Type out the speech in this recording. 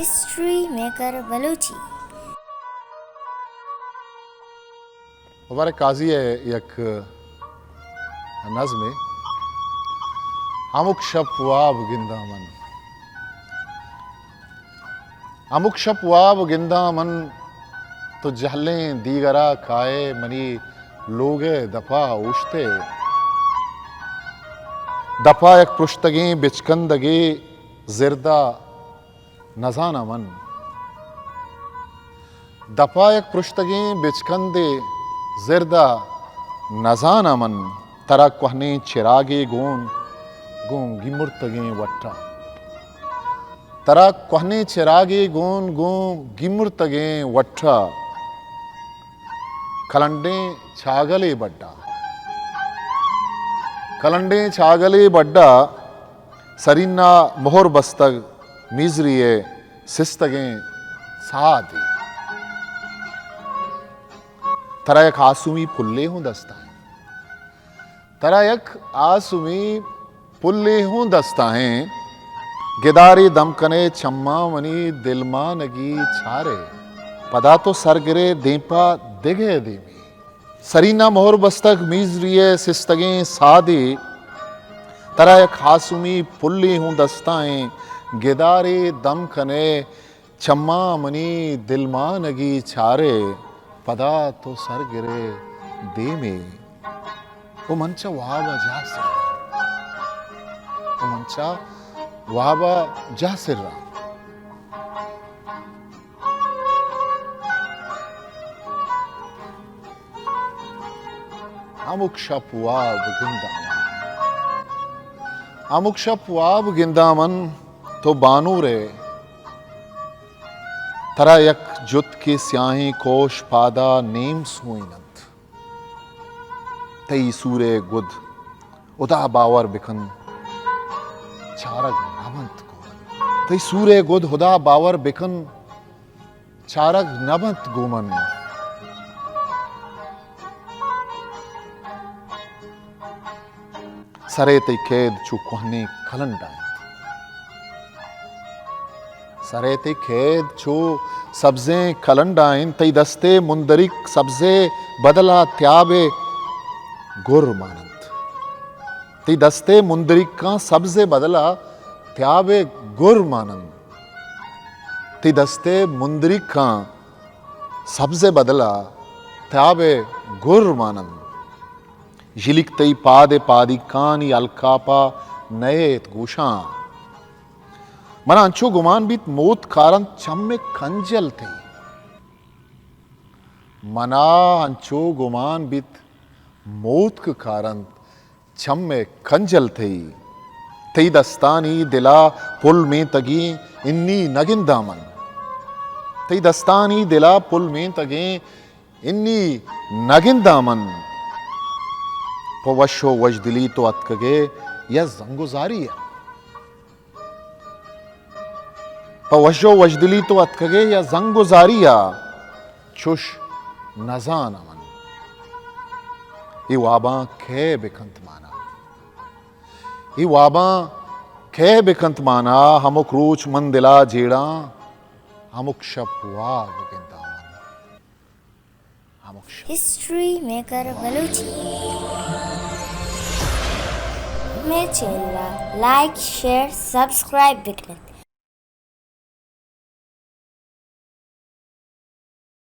history maker Balochi हमारे काजी है एक नज़्म अमुक शप वाब गिंदा मन अमुक शप वाब गिंदा मन तो जहलें दीगरा खाए मनी लोगे दफा उश्ते दफा एक पुश्तगी बिचकंदगी जिरदा नजाना मन दफा एक पुश्तगी बिचकंदे जिरदा नजाना मन तरा कहने चिरागे गोन गों गिमुर्तगे वट्टा तरा कहने चिरागे गोन गों गिमुर्तगे वट्टा कलंडे छागले बड्डा कलंडे छागले बड्डा सरीना मोहर बस्तग मिजरिए सिस्तगे सादी तरा एक आसुमी पुल्ले हूं दस्ता है तरा एक आसुमी पुल्ले हूं दस्ता है गिदारी दमकने छम्मा मनी दिलमा नगी छारे पदा तो सरगिरे देपा दिगे देवी सरीना मोहर बस्तक मीजरिए सिस्तगे सादी तरा एक हासुमी पुल्ली हूं दस्ताएं गिदारे दम कने छम्मा मनी दिलमा नगी छारे पदा तो सर गिरे दे में वो मंचा वाबा जासिर वो मंचा वाबा जासिर अमुक शप वाब गिंदामन अमुक शप वाब गिंदामन तो बानू रे तरा यक जुत की स्याही कोश पादा नीम सुइनत तई सूरे गुद उदा बावर बिखन चारग नबंत गोमन तई सूरे गुद हुदा बावर बिखन चारग नबंत गोमन सरे तई खेद चू कोहने खलन डायत सरे तई खेद चू सब्जे खलन डाइन तई दस्ते मुंदरिक सब्जे बदला त्याबे गुर मानंत तई दस्ते मुंदरिक का सब्जे बदला त्याबे गुर मानंत तई दस्ते मुंदरिक का सब्जे बदला त्याबे गुर मानंत जिलिक तई पादे पादी कानी अलकापा नए गुशा मना अंचो गुमान बीत मोत कारण चम्मे खंजल थे मना अंचो गुमान बीत मोत के कारण चम्मे खंजल थे तई दस्तानी दिला पुल में तगी इन्नी नगिंदा मन तई दस्तानी दिला पुल में तगे इन्नी नगिंदा मन पवशो वजदिली तो अतकगे या जंगुजारिया पवशो वजदिली तो अतकगे या जंगुजारिया चुश नजान अमन ये वाबा खे बिकंत माना ये वाबा खे बिकंत माना हमुक रूच मन दिला जेड़ा हमुक शप वाब गिंदा मन हमुक हिस्ट्री मेकर बलूची मेरे चैनल लाइक शेयर सब्सक्राइब बिकने